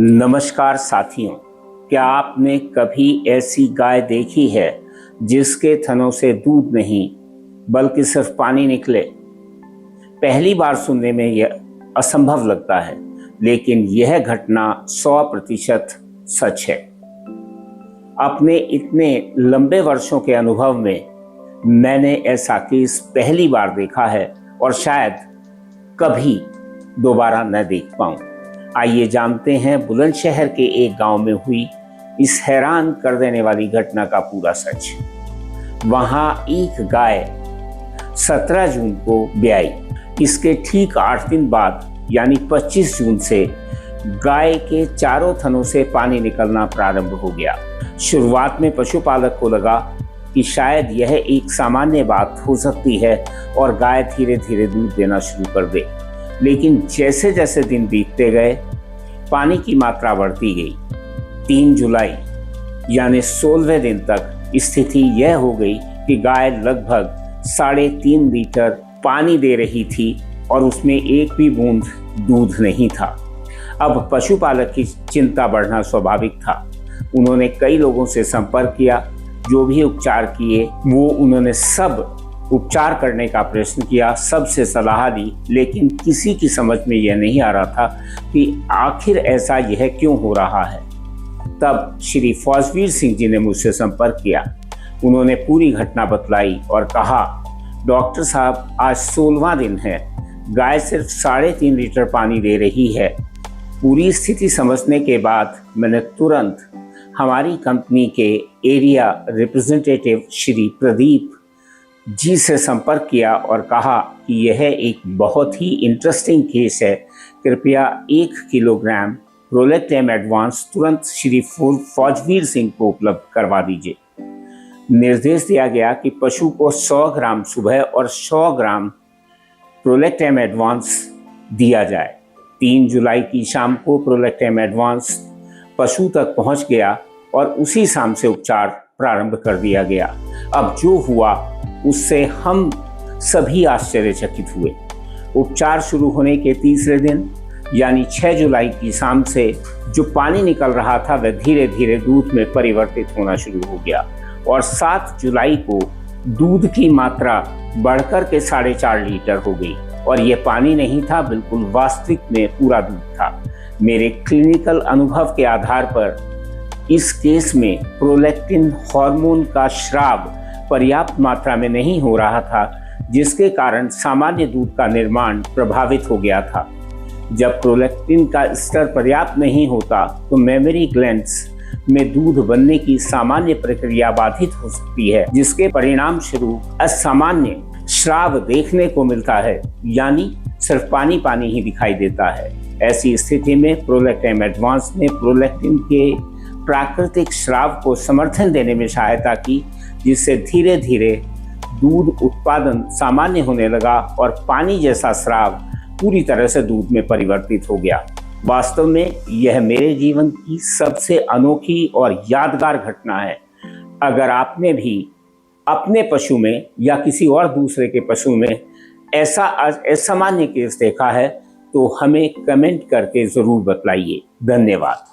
नमस्कार साथियों, क्या आपने कभी ऐसी गाय देखी है जिसके थनों से दूध नहीं बल्कि सिर्फ पानी निकले? पहली बार सुनने में यह असंभव लगता है, लेकिन यह घटना 100% सच है। अपने इतने लंबे वर्षों के अनुभव में मैंने ऐसा केस पहली बार देखा है और शायद कभी दोबारा न देख पाऊं। आइए जानते हैं बुलंदशहर के एक गांव में हुई इस हैरान कर देने वाली घटना का पूरा सच। वहां एक गाय 17 जून को ब्याई। इसके ठीक 8 दिन बाद यानी 25 जून से गाय के चारों थनों से पानी निकलना प्रारंभ हो गया। शुरुआत में पशुपालक को लगा कि शायद यह एक सामान्य बात हो सकती है और गाय धीरे धीरे दूध देना शुरू कर दे, लेकिन जैसे जैसे दिन बीतते गए पानी की मात्रा बढ़ती गई। 3 जुलाई यानी 16वें दिन तक स्थिति यह हो गई कि गाय लगभग 3.5 लीटर पानी दे रही थी और उसमें एक भी बूंद दूध नहीं था। अब पशुपालक की चिंता बढ़ना स्वाभाविक था। उन्होंने कई लोगों से संपर्क किया, जो भी उपचार किए वो उन्होंने सब उपचार करने का प्रयत्न किया, सबसे सलाह ली, लेकिन किसी की समझ में यह नहीं आ रहा था कि आखिर ऐसा यह क्यों हो रहा है। तब श्री फौजवीर सिंह जी ने मुझसे संपर्क किया। उन्होंने पूरी घटना बतलाई और कहा, डॉक्टर साहब, आज 16वां दिन है, गाय सिर्फ 3.5 लीटर पानी दे रही है। पूरी स्थिति समझने के बाद मैंने तुरंत हमारी कंपनी के एरिया रिप्रेजेंटेटिव श्री प्रदीप जी से संपर्क किया और कहा कि यह एक बहुत ही इंटरेस्टिंग केस है, कृपया 1 किलोग्राम प्रोलेक्टेम एडवांस तुरंत श्री फौजवीर सिंह को उपलब्ध करवा दीजिए। निर्देश दिया गया कि पशु को 100 ग्राम सुबह और 100 ग्राम प्रोलेक्टेम एडवांस दिया जाए। 3 जुलाई की शाम को प्रोलेक्टेम एडवांस पशु तक पहुंच गया और उसी शाम से उपचार प्रारंभ कर दिया गया। अब जो हुआ उससे हम सभी आश्चर्यचकित हुए। उपचार शुरू होने के तीसरे दिन यानी 6 जुलाई की शाम से जो पानी निकल रहा था वह धीरे धीरे दूध में परिवर्तित होना शुरू हो गया और 7 जुलाई को दूध की मात्रा बढ़कर के 4.5 लीटर हो गई और यह पानी नहीं था, बिल्कुल वास्तविक में पूरा दूध था। मेरे क्लिनिकल अनुभव के आधार पर इस केस में प्रोलैक्टिन हार्मोन का स्राव पर्याप्त मात्रा में नहीं हो रहा था, जिसके कारण सामान्य दूध का निर्माण प्रभावित हो गया था। जब प्रोलैक्टिन का स्तर पर्याप्त नहीं होता तो मेमरी ग्लैंड्स में दूध बनने की सामान्य प्रक्रिया बाधित हो सकती है, जिसके परिणाम स्वरूप असामान्य स्राव देखने को मिलता है, यानी सिर्फ पानी पानी ही दिखाई देता है। ऐसी स्थिति में प्रोलेक्टेम एडवांस ने प्रोलैक्टिन के प्राकृतिक स्राव को समर्थन देने में सहायता की, जिससे धीरे धीरे दूध उत्पादन सामान्य होने लगा और पानी जैसा स्राव पूरी तरह से दूध में परिवर्तित हो गया। वास्तव में यह मेरे जीवन की सबसे अनोखी और यादगार घटना है। अगर आपने भी अपने पशु में या किसी और दूसरे के पशु में ऐसा असामान्य केस देखा है तो हमें कमेंट करके ज़रूर बतलाइए। धन्यवाद।